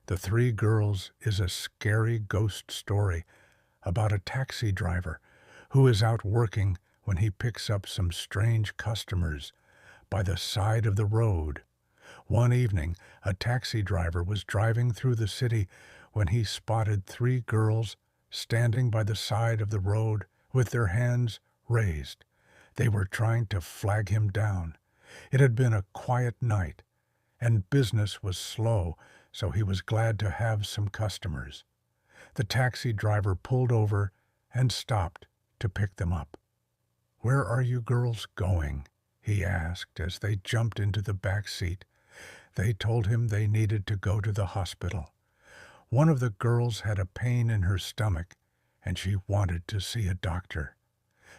The Three Girls is a scary ghost story about a taxi driver who is out working when he picks up some strange customers by the side of the road. One evening, a taxi driver was driving through the city when he spotted three girls standing by the side of the road with their hands raised. They were trying to flag him down. It had been a quiet night, and business was slow, so he was glad to have some customers. The taxi driver pulled over and stopped to pick them up. "Where are you girls going?" he asked as they jumped into the back seat. They told him they needed to go to the hospital. One of the girls had a pain in her stomach, and she wanted to see a doctor.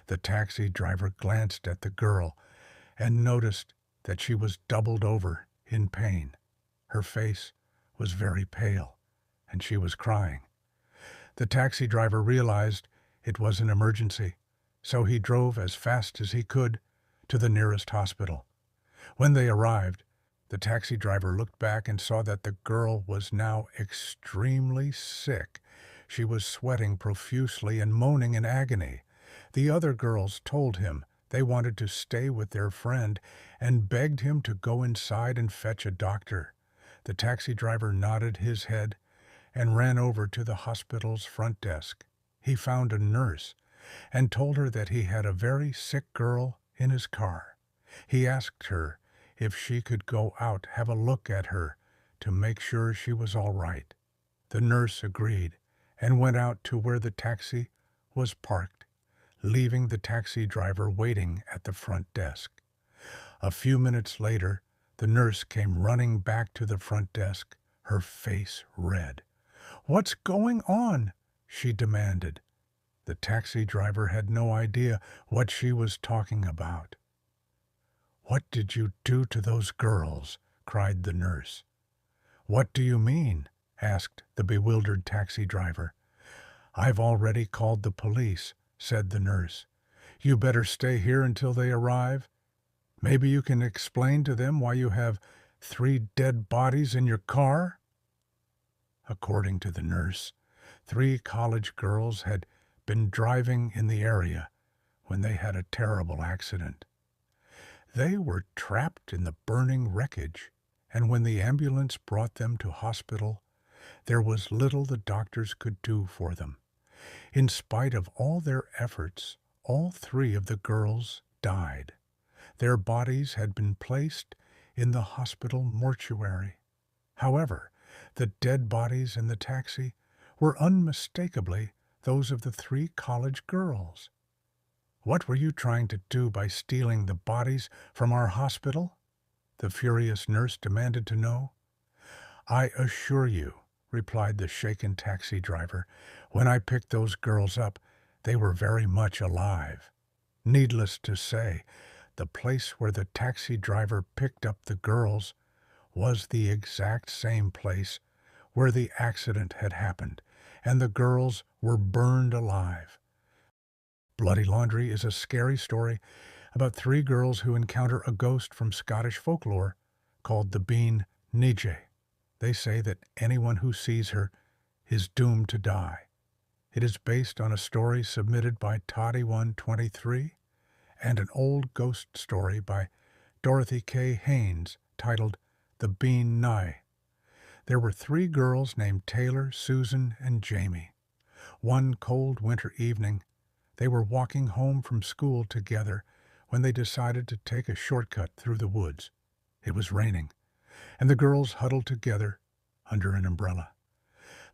The taxi driver glanced at the girl and noticed that she was doubled over in pain. Her face was very pale, and she was crying. The taxi driver realized it was an emergency, so he drove as fast as he could to the nearest hospital. When they arrived, the taxi driver looked back and saw that the girl was now extremely sick. She was sweating profusely and moaning in agony. The other girls told him they wanted to stay with their friend and begged him to go inside and fetch a doctor. The taxi driver nodded his head and ran over to the hospital's front desk. He found a nurse and told her that he had a very sick girl in his car. He asked her if she could go out, have a look at her to make sure she was all right. The nurse agreed and went out to where the taxi was parked, leaving the taxi driver waiting at the front desk. A few minutes later, the nurse came running back to the front desk, her face red. "What's going on?" she demanded. The taxi driver had no idea what she was talking about. "What did you do to those girls?" cried the nurse. "What do you mean?" asked the bewildered taxi driver. "I've already called the police," said the nurse. "You better stay here until they arrive. Maybe you can explain to them why you have 3 dead bodies in your car?" According to the nurse, 3 college girls had been driving in the area when they had a terrible accident. They were trapped in the burning wreckage, and when the ambulance brought them to hospital, there was little the doctors could do for them. In spite of all their efforts, all 3 of the girls died. Their bodies had been placed in the hospital mortuary. However, the dead bodies in the taxi were unmistakably those of the 3 college girls. "What were you trying to do by stealing the bodies from our hospital?" the furious nurse demanded to know. "I assure you," replied the shaken taxi driver, "when I picked those girls up, they were very much alive." Needless to say, the place where the taxi driver picked up the girls was the exact same place where the accident had happened, and the girls were burned alive. Bloody Laundry is a scary story about 3 girls who encounter a ghost from Scottish folklore called the bean Nighe. They say that anyone who sees her is doomed to die. It is based on a story submitted by Toddy123 and an old ghost story by Dorothy K. Haynes titled The Bean Nighe. There were 3 girls named Taylor, Susan, and Jamie. One cold winter evening, they were walking home from school together when they decided to take a shortcut through the woods. It was raining, and the girls huddled together under an umbrella.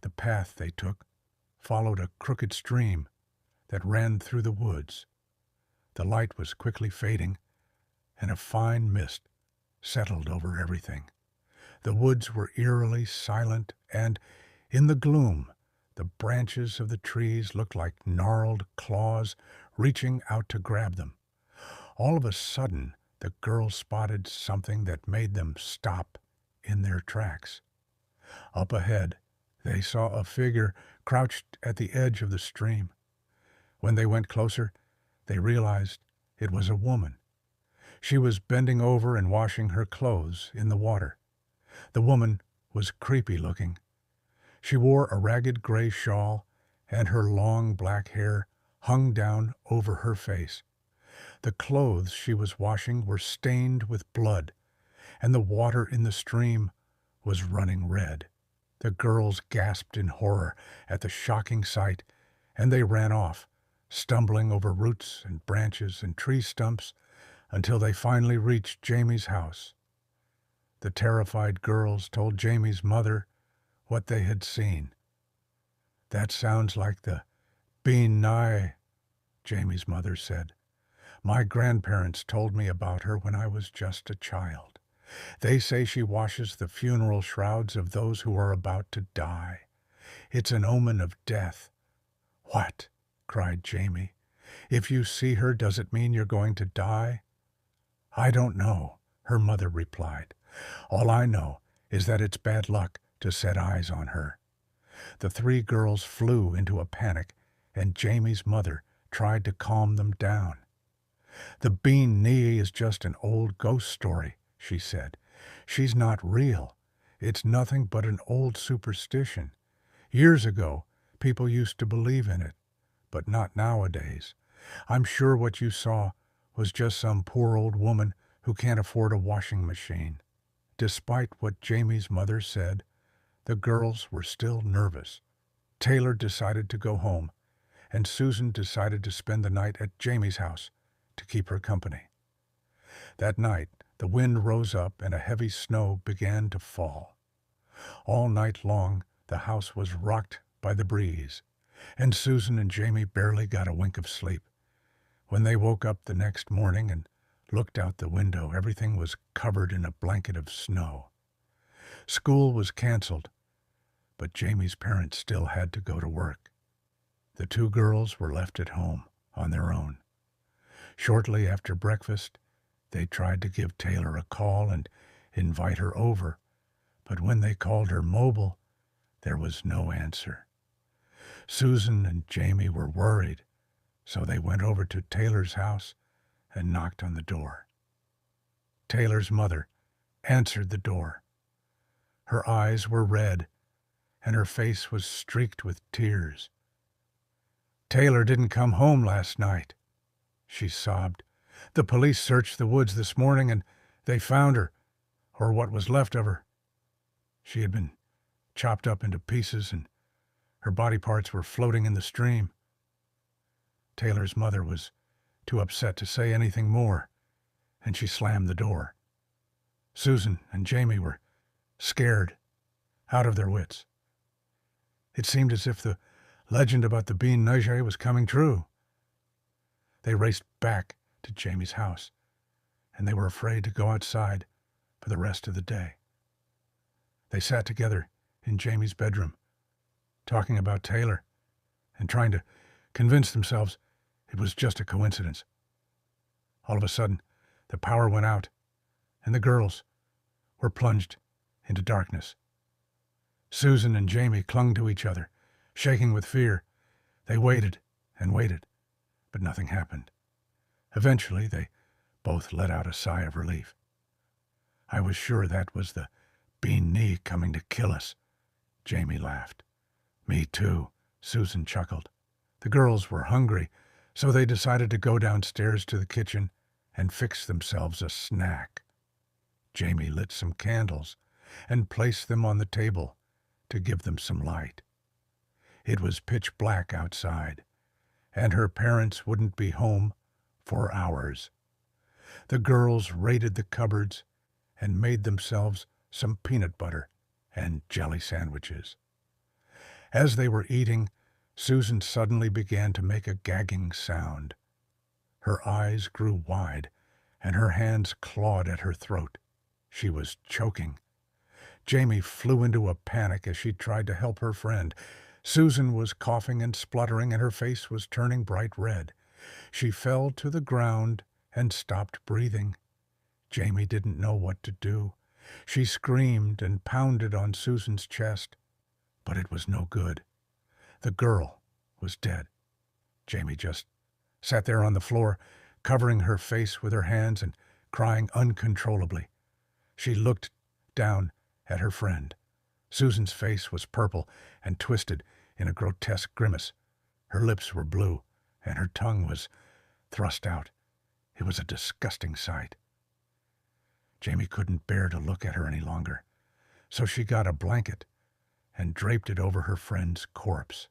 The path they took followed a crooked stream that ran through the woods. The light was quickly fading, and a fine mist settled over everything. The woods were eerily silent, and in the gloom, the branches of the trees looked like gnarled claws reaching out to grab them. All of a sudden, the girls spotted something that made them stop in their tracks. Up ahead, they saw a figure crouched at the edge of the stream. When they went closer, they realized it was a woman. She was bending over and washing her clothes in the water. The woman was creepy looking, She wore a ragged gray shawl, and her long black hair hung down over her face. The clothes she was washing were stained with blood, and the water in the stream was running red. The girls gasped in horror at the shocking sight, and they ran off, stumbling over roots and branches and tree stumps until they finally reached Jamie's house. The terrified girls told Jamie's mother what they had seen. "That sounds like the being Nighe," Jamie's mother said. "My grandparents told me about her when I was just a child. They say she washes the funeral shrouds of those who are about to die. It's an omen of death." "What?" cried Jamie. "If you see her, does it mean you're going to die?" "I don't know," her mother replied. "All I know is that it's bad luck to set eyes on her." The three girls flew into a panic, and Jamie's mother tried to calm them down. "The bean Nighe is just an old ghost story," she said. "She's not real. It's nothing but an old superstition. Years ago, people used to believe in it, but not nowadays. I'm sure what you saw was just some poor old woman who can't afford a washing machine." Despite what Jamie's mother said, the girls were still nervous. Taylor decided to go home, and Susan decided to spend the night at Jamie's house to keep her company. That night, the wind rose up and a heavy snow began to fall. All night long, the house was rocked by the breeze, and Susan and Jamie barely got a wink of sleep. When they woke up the next morning and looked out the window, everything was covered in a blanket of snow. School was canceled, but Jamie's parents still had to go to work. The two girls were left at home on their own. Shortly after breakfast, they tried to give Taylor a call and invite her over, but when they called her mobile, there was no answer. Susan and Jamie were worried, so they went over to Taylor's house and knocked on the door. Taylor's mother answered the door. Her eyes were red, and her face was streaked with tears. "Taylor didn't come home last night," she sobbed. "The police searched the woods this morning, and they found her, or what was left of her. She had been chopped up into pieces, and her body parts were floating in the stream." Taylor's mother was too upset to say anything more, and she slammed the door. Susan and Jamie were scared, out of their wits. It seemed as if the legend about the bean Nighe was coming true. They raced back to Jamie's house, and they were afraid to go outside for the rest of the day. They sat together in Jamie's bedroom, talking about Taylor and trying to convince themselves it was just a coincidence. All of a sudden, the power went out, and the girls were plunged into darkness. Susan and Jamie clung to each other, shaking with fear. They waited and waited, but nothing happened. Eventually, they both let out a sigh of relief. "I was sure that was the bean Nighe coming to kill us," Jamie laughed. "Me too," Susan chuckled. The girls were hungry, so they decided to go downstairs to the kitchen and fix themselves a snack. Jamie lit some candles and placed them on the table to give them some light. It was pitch black outside, and her parents wouldn't be home for hours. The girls raided the cupboards and made themselves some peanut butter and jelly sandwiches. As they were eating, Susan suddenly began to make a gagging sound. Her eyes grew wide, and her hands clawed at her throat. She was choking. Jamie flew into a panic as she tried to help her friend. Susan was coughing and spluttering, and her face was turning bright red. She fell to the ground and stopped breathing. Jamie didn't know what to do. She screamed and pounded on Susan's chest, but it was no good. The girl was dead. Jamie just sat there on the floor, covering her face with her hands and crying uncontrollably. She looked down at her friend. Susan's face was purple and twisted in a grotesque grimace. Her lips were blue, and her tongue was thrust out. It was a disgusting sight. Jamie couldn't bear to look at her any longer, so she got a blanket and draped it over her friend's corpse.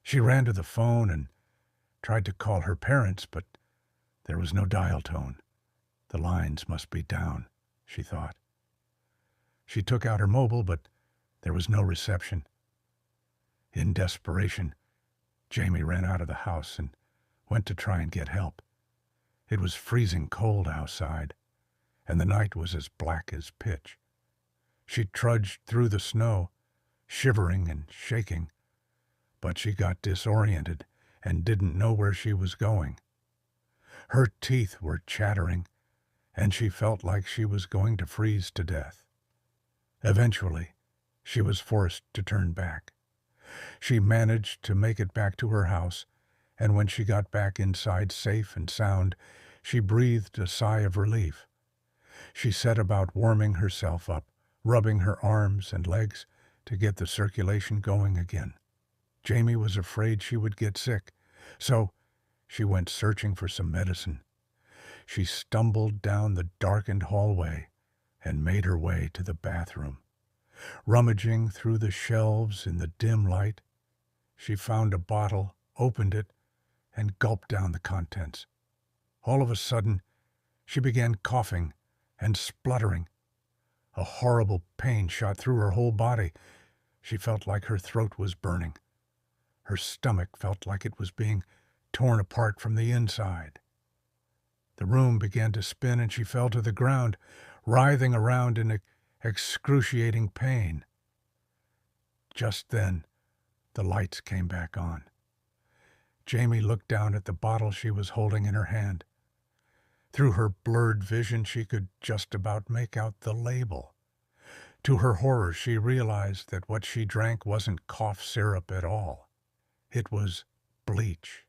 She ran to the phone and tried to call her parents, but there was no dial tone. The lines must be down, she thought. She took out her mobile, but there was no reception. In desperation, Jamie ran out of the house and went to try and get help. It was freezing cold outside, and the night was as black as pitch. She trudged through the snow, shivering and shaking, but she got disoriented and didn't know where she was going. Her teeth were chattering, and she felt like she was going to freeze to death. Eventually, she was forced to turn back. She managed to make it back to her house, and when she got back inside safe and sound, she breathed a sigh of relief. She set about warming herself up, rubbing her arms and legs to get the circulation going again. Jamie was afraid she would get sick, so she went searching for some medicine. She stumbled down the darkened hallway and made her way to the bathroom. Rummaging through the shelves in the dim light, she found a bottle, opened it, and gulped down the contents. All of a sudden, she began coughing and spluttering. A horrible pain shot through her whole body. She felt like her throat was burning. Her stomach felt like it was being torn apart from the inside. The room began to spin and she fell to the ground, writhing around in excruciating pain. Just then, the lights came back on. Jamie looked down at the bottle she was holding in her hand. Through her blurred vision, she could just about make out the label. To her horror, she realized that what she drank wasn't cough syrup at all. It was bleach.